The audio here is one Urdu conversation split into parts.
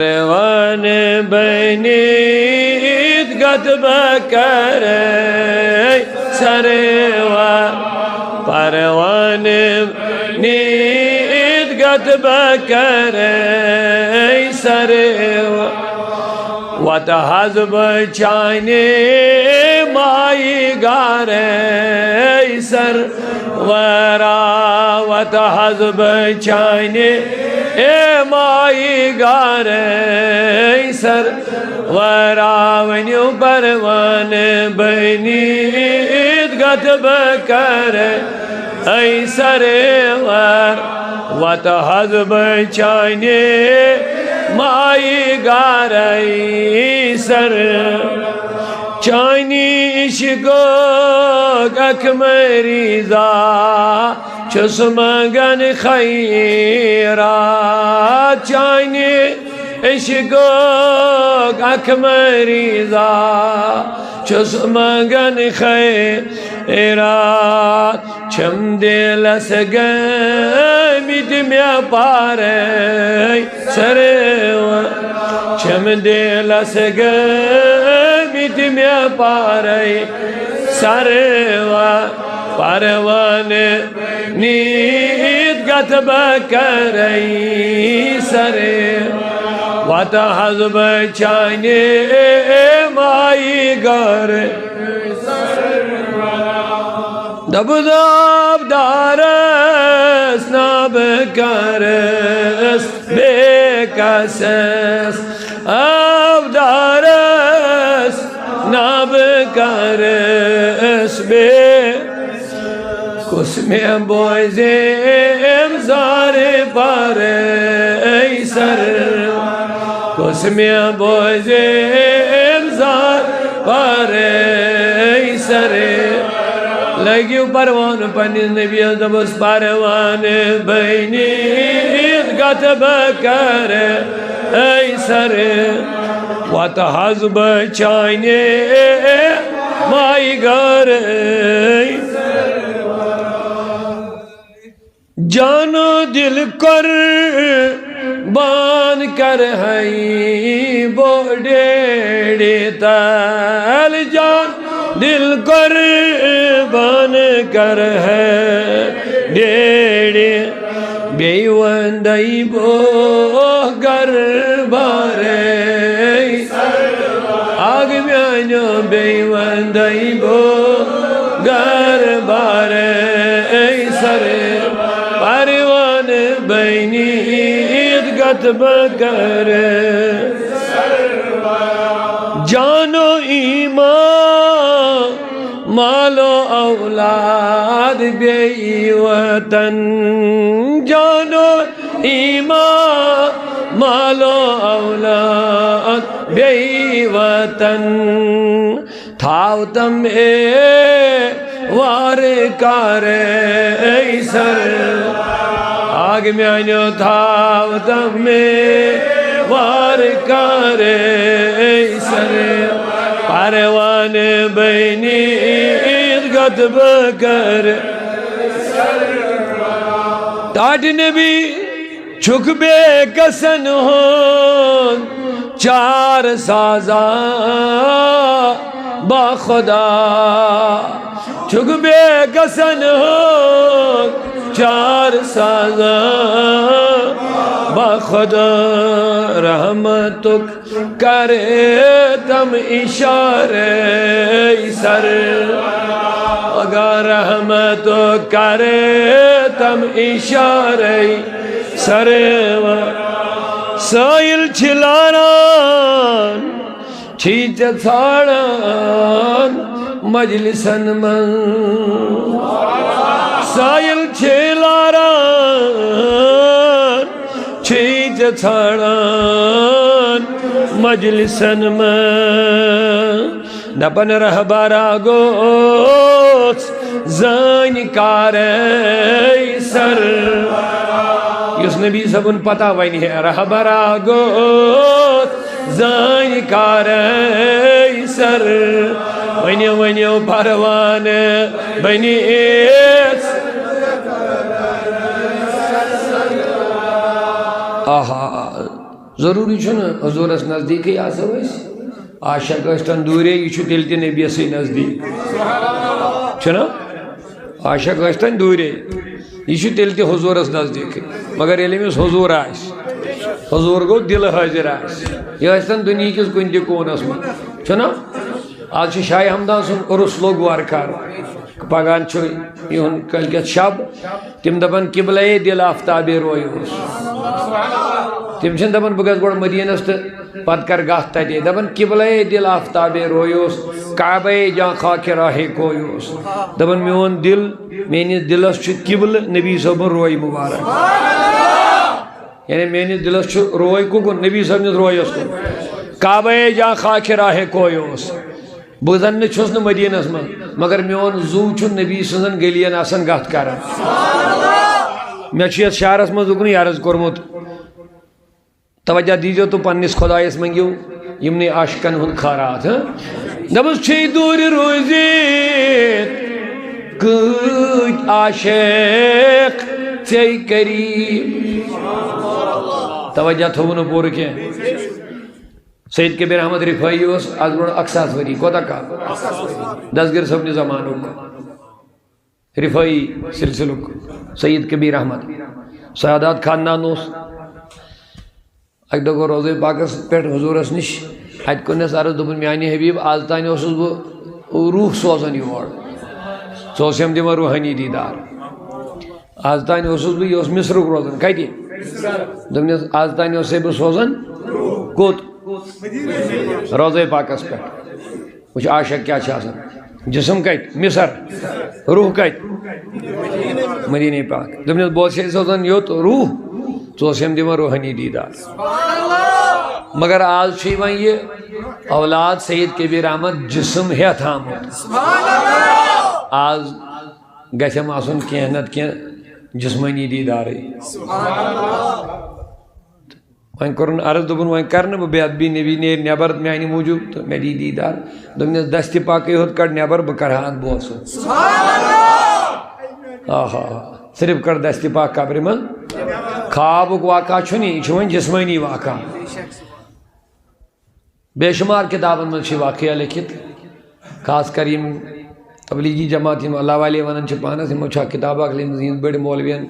پروان بینید گت بکره سروا پروان بینید گت بکره سروا وتحزب چانی مائی گاره سر ورا وتحزب چانی مائی گاره سر ورا ونیو پروان بینید گت بکره ای سر ور وتحزب چانی مائی گاره سر چانی عشقو اکمریزا چسمگن خیرات چانی عشقو اکمریزا چسمگن خیرات چم دل سگمید میا پاره سروا چم دل سگمید میا پاره سروا پروان نید گت بکره سره وتحزب چانی مائی گاره دب دب دارس ناب کرس بے کسس اب دارس ناب کرس بے کسمیں بوزیم زار پر ای سر کسمیں بوزیم زار پر ای سر لگیو پروان پنیز نبی دبس پروان بینید گت بکره ای سر وتحزب چانی مائی گاره جانو دل کر بان کر ہے بوڑے تال جان دل کر بان کر ہے ڈیڑے بیوندائی بو گر بارے آگ میانو بیوندائی بو گر بارے سرے پروان بینید گت بکره جانو ایمان مالو اولاد بی وطن جانو ایمان مالو اولاد بی وطن تھاو تم وار کارے ای سر آگ میانو تھاو تم وار کارے ای سر پروان بینید گت بکره ٹاٹ نبی چھک بے کسن ہون چار سازا با خدا چھک بے کسن ہون چار سازا با خدا رحمتک کرے تم اشارے سر اگر رحمتک کرے تم اشارے سر سائل چھلاران چھیچ تھاڑان مجلسن من سائل چھلاران چھیچ تھاڑان مجلسن من نپن رہبارا گوس زین کارے سر یس نبی صبن پتا وین ہے رہبارا گوس زین کارے سر وینیو پروان بینید آہا ضروری چھُنہٕ حضوٗرس نزدیٖکٕے آسو أسۍ عاشق ٲسۍتن دوٗرے یہِ چھُ تیٚلہِ تہِ نبیَسٕے نزدیٖک چھُنہ عاشق ٲسۍتن دوٗرے یہِ چھُ تیٚلہِ تہِ حضوٗرس نزدیٖکٕے مگر ییٚلہِ أمِس حضوٗر آسہِ حضوٗر گوٚو دِلہٕ حٲضِر آسہِ یہِ ٲسۍتن دُنہِکِس کُنہِ تہِ کوٗنس منٛز چھُنہ آز چھُ شاہِ ہمدان سُنٛد عُرُس لوٚگ وارٕ کارٕ پگاہ چھُ یِہُنٛد کٲلۍکٮ۪تھ شب تِم دپن قبلے دِل آفتابے رویوس تِم چھِنہٕ دپان بہٕ گژھٕ گۄڈٕ مدیٖنس تہٕ پتہٕ کر گژھ تتے دپان قبلے دل آفتابے رویوس کعبے جا خاکِ راہے کویوس دپان میون دل میٲنِس دلس چھُ قبلہٕ نبی صٲبُن روے مُبارک یعنی میٲنِس دلس چھُ روے کُکُن نبی صٲبنِس رویس کُن کعبے جا خاکِ راہے کویوس بہٕ زن نہٕ چھُس نہٕ مدیٖنس منٛز مگر میون زُو چھُ نبی سٕنٛزن گلین آسان گتھ کران مےٚ چھُ یتھ شہرس منٛز اُکنُے عرض کوٚرمُت توجہ دیٖزیو تہٕ پننِس خۄدایس منٛگِو یِمنٕے عاشقن ہُنٛد خٲرات دپُس چھے دوٗرِ روٗزِتھ کۭتۍ عاشق ژے قریٖب توجہ تھوٚوُ نہٕ پوٗرٕ کینٛہہ سید کبیر احمد رفاعی اوس آز برونٛٹھ 100 ؤری کوتاہ کال دسگیر صٲبنہِ زمانُک رفاعی سلسلُک سید کبیر احمد سعادات خاندان اوس اکہِ دۄہ گوٚو روضے پاکس پٮ۪ٹھ حضوٗرس نِش اتہِ کوٚرنس عرض دوٚپُن میانہِ حبیٖب آز تانۍ اوسُس بہٕ روح سوزان یور ژٕ اوسیم دِوان روحٲنی دیٖدار آز تانۍ اوسُس بہٕ یہِ اوس مصرُک روزان کتہِ دوٚپنس آز تانۍ اوسے بہٕ سوزان کوٚت روضے پاکس پٮ۪ٹھ وٕچھ عاشق کیٛاہ چھِ آسان جسم کتہِ مصر روح کتہِ مدیٖنہ پاک دوٚپنس بہٕ اوسے سوزان یوٚت روح ژٕ اوسیم دِوان روحٲنی دیٖدار مگر آز چھُ یِوان یہِ اولاد سید کبیر احمد جسم ہٮ۪تھ آمُت آز گژھٮ۪م آسُن کینٛہہ نتہٕ کینٛہہ جسمٲنی دیٖدارٕے وۄنۍ کوٚرُن عرض دوٚپُن وۄنۍ کرٕ نہٕ بہٕ بے ادبی نبی نیرِ نٮ۪بر میانہِ موٗجوٗب تہٕ مےٚ دی دیٖدار دوٚپنس دستہِ پاکٕے ہوت کڑ نٮ۪بر بہٕ کرٕہا اتھ بوسہٕ آہا صرف کڑ دستہِ پاک قبرِ منٛز خوابُک واقعہ چھُنہٕ یہِ چھُ وۄنۍ جسمٲنی واقعہ بے شُمار کِتابن منٛز چھِ واقعہ لیکھِتھ خاص کر یِم تبلیغی جماعت یِم اللہ والے ونان چھِ پانس یِمو چھِ اکھ کِتاب اکھ لیٖکھمٕژ یِہنٛدۍ بٔڑۍ مولوِین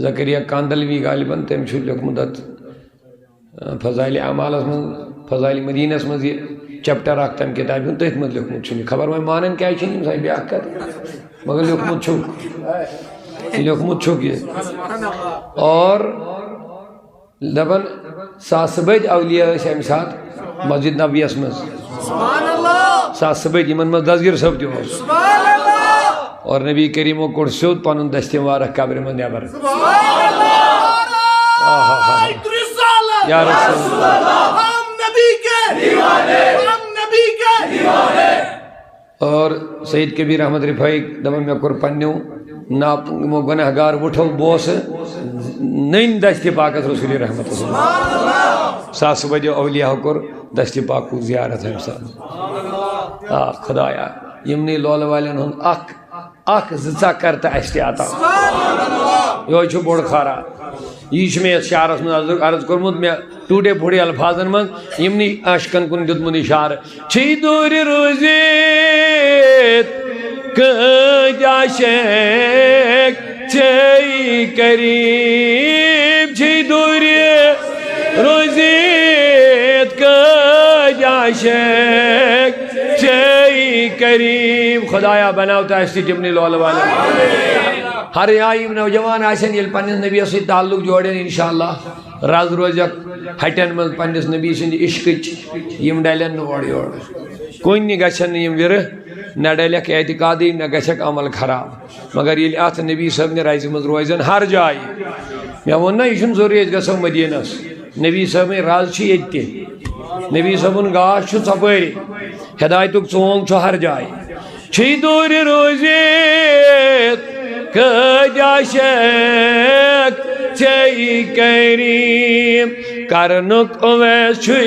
زکریا کاندلوی غالباً تٔمۍ چھُ لیوٚکھمُت اتھ فضائلِ اعمالس منٛز فضائلِ مدیٖنس منٛز یہِ چیپٹر اکھ تمہِ کِتابہِ ہُنٛد تٔتھۍ منٛز لیوٚکھمُت چھُ یہِ خبر وۄنۍ مانان کیٛازِ چھِنہٕ یِم سۄ بیٛاکھ کتھ مگر لیوٚکھمُت چھُکھ لیوٚکھمُت چھُکھ یہِ اور دپان ساسہٕ بٔدۍ اولیا ٲسۍ امہِ ساتہٕ مسجد نبویس منٛز ساسہٕ بٔدۍ یِمن منٛز دسگیر صٲب تہِ اوس اور نبی کریٖمو کوٚڑ سیوٚد پنُن دستہِ مبارک قبرِ منٛز نٮ۪بر یا رسول اور سید کبیر احمد رفاعی دپان مےٚ کوٚر پننیو یِمو گۄناہ گار وٕٹھو بہٕ اوسہٕ نٔنۍ دستہِ پاکس رسول رحمت ساسہٕ بٔدیو اولیاہو کوٚر دستہِ پاکُک زیارت امہِ ساتہٕ آ خۄدایا یِمنٕے لولہٕ والٮ۪ن ہُنٛد اکھ زٕ ژا کر تہٕ اَسہِ تہِ عطا یِہوے چھُ بوٚڑ خٲرات یی چھُ مےٚ یتھ شعرس منٛز عرض کوٚرمُت مےٚ ٹوٗٹے پھوٗٹے الفاظن منٛز یِمنٕے عاشقن کُن دیُتمُت اِشارٕ چھے دوٗرِ روٗزِتھ کۭتۍ عاشق ژے قریٖب چھے دوٗرِ روٗزِتھ کۭتۍ عاشق ژے قریٖب خۄدایا بناو تہٕ اَسہِ تہِ تِمنٕے لولہٕ والٮ۪ن ہر جایہِ یِم نوجوان آسن ییٚلہِ پننِس نبیَس سۭتۍ تعلق جوڑن انشاء اللہ رز روزیکھ ہٹین منٛز پننِس نبی سٕنٛدِ عشقٕچ یِم ڈلن نہٕ اورٕ یورٕ کُنہِ گژھن نہٕ یِم وِرٕ نہ ڈلٮ۪کھ اعتقادٕے نہ گژھٮ۪کھ عمل خراب مگر ییٚلہِ اتھ نبی صٲبنہِ رزِ منٛز روزن ہر جایہِ مےٚ ووٚن نہ یہِ چھُنہٕ ضروٗری أسۍ گژھو مدیٖنس نبی صٲبٕنۍ رز چھِ ییٚتہِ تہِ نبی صٲبُن گاش چھُ ژۄپٲرۍ ہدایتُک ژونگ چھُ ہر جایہِ چھے دوٗرِ روٗزِتھ کۭتۍ عاشق ژے قریٖب کرنُک اویس چھُے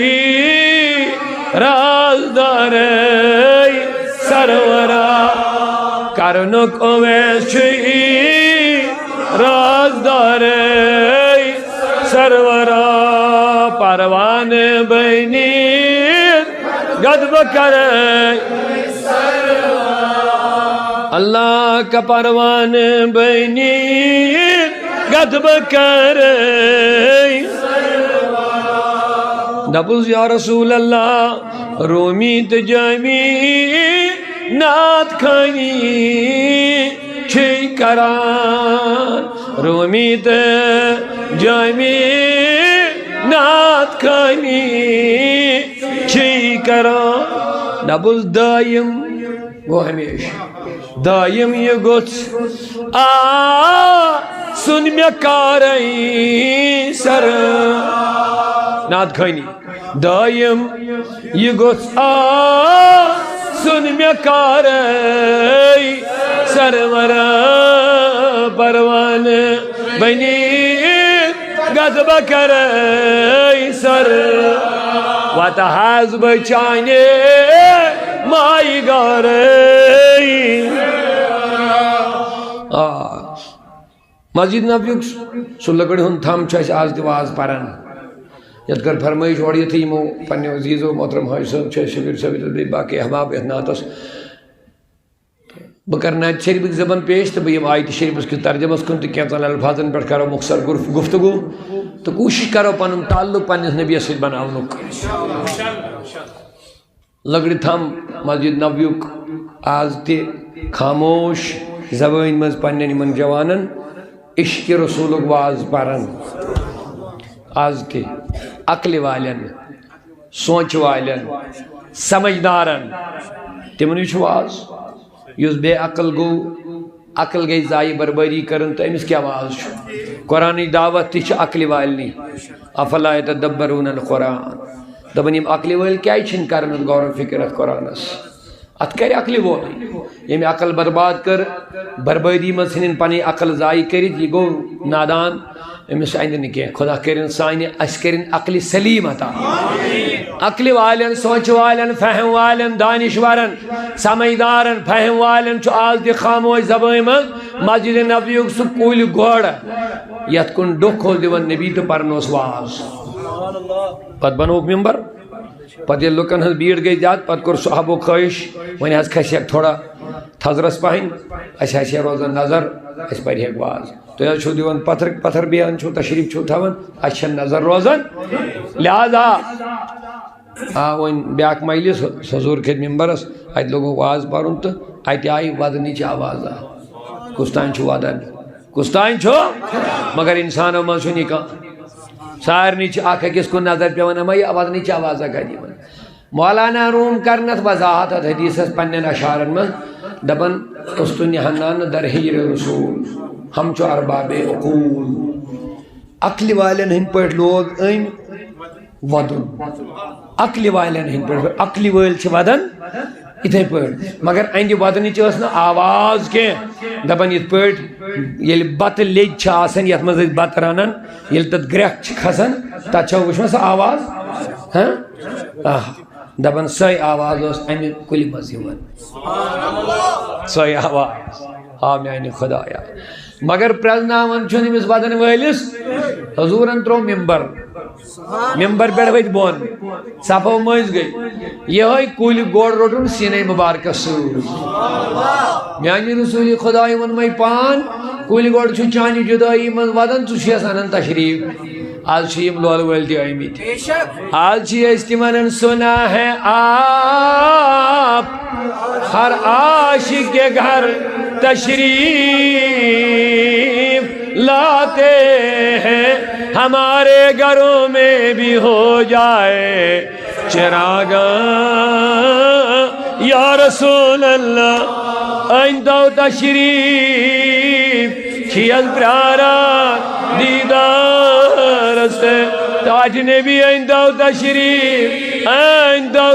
رازدارٕے سرورا کرنُک اویس چھُے رازدارٕے سرورا پروان بنی غضب کرے اللہ کا پروان بنی غضب کرے دپس یا رسول اللہ رومی تو جامی نات خانی چھ کران رومی تو جامی نات خانی چھ کران دپس دائم گو ہمیشہ دائم یہ گوچ سن میں کارئی سر نات خانی دائم یہ گوچ سن میں کارئی سرور پروان بنی غضب کرئی سر وتحاز بچانے مائی گارئی مسجد نبویک سو لکڑ ہن تھم چھ آز تہ واز پران یت کر فرمائش اور یہ تھی یمو پنہ عزیزو محترم حاج صاحب چھ شبیر صاحب تہ باقی احباب احناتس بہ کر نعت شریف زبان پیش تو بہ آیت شریف کی ترجمس کن تہ کینژن الفاظن پہ کرو مختصر گفتگو تو کوشش کرو پن تعلق پنس نبی ست بناونک لگڑ تھم مسجد نبویک آز تہ خاموش زبان مز پنن یمن جوانن عشق رسولک واز پرن آز تہ عقل والن سوچ والن سمجھدارن تمن یہ واز یس بے عقل گو عقل گئی ضائع بربری کرن تو امس کیا واز قرآن دعوت تہ عقل والنی افلا یتدبرون القرآن دپن یم عقل ول کیا چھن کرن غور و فکر ات قرآنس ات کر عقل وول یم عقل برباد کر بربادی مز ھن پن عقل ضائع کرت یہ گو نادان امس آئند نہ کی خدا کرن سانہ اس کرن عقل سلیم عطا عقل والن سوچ والن فہم والن دانشورن سمجھدارن فہم والن چھ آز تہ خاموش زبان من مسجد نبویک سہ کُل گوڑ یت کن ڈوکھ اوس دِوان نبی تو پرنوس واز پت بنوک ممبر پتہ ییٚلہِ لُکن ہنز بھیڑ گئی زیادٕ پتہٕ کوٚر صحابو خٲہِش وۄنۍ حظ کھسہِ تھوڑا تھزرس پہن اسہِ حظ روزان نظر اسہِ پرِ ہیٚکہِ واز تُہۍ حظ چھُو دِوان پتھر بیان چھُو تشریف چھُو تھاوان اسہِ چھنہٕ نظر روزان لہذا وۄنۍ بیاکھ مجلس حضور کھٔتۍ ممبرس اتہِ لوگُکھ واز پرُن تہٕ اتہِ آیہِ ودنٕچ آوازا کُس تانۍ چھُ ودان کُس تانۍ چھُ مگر انسانو منٛز چھُنہٕ یہِ کانٛہہ سارنٕے چھِ اکھ أکِس کُن نظر پیوان اما یہِ ودنٕچ آوازا کتہِ یِوان مولانا روم کرن اتھ وضاحت اتھ حدیثس پنن اشارن من دپن استن حنان در ہجر رسول ہم چو ارباب عقول عقل والن ہند پٹ لوگ ام ودن عقل والن ہند پٹ عقل ول چھ ودن اتھے پٹ مگر اند ودنچ نا آواز کی دپن یت پٹ یل بت لیج چھ آسن یت مز بت رنن یل تت گرک چھ کھسن تت چھ وچھم سہ آواز ہاں دپن سوی آواز اس امہ کل مز یوان سوی آواز میانہ خدایا مگر پرزناون چھن امس ودن ولس حضورن ترو ممبر پہ ورت بون صفو مز گئی یہ کل گوڑ روٹن سینہ مبارکس سر میانہ رسول خدا ون مے پان کل گوڑ چھ چانہ جدائی من ودن ژٕ چھس انان تشریف آج یم لول ول تہ آمت آج تمن سنا ہے آپ ہر عاشق کے گھر تشریف لاتے ہیں ہمارے گھروں میں بھی ہو جائے چراغ یا رسول اللہ آئندہ تشریف چھیل پیارا دیدار سے تاج نبی آئندہ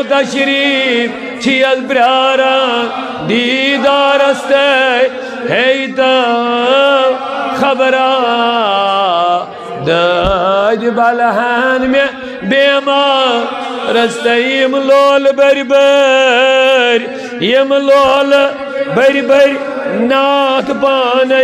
تشریف چھیل پیارا دیدار سے ہے تا خبرہ داج بالہان میں بیمار رستے یم لول بر بر یم لول بر بر نات پانے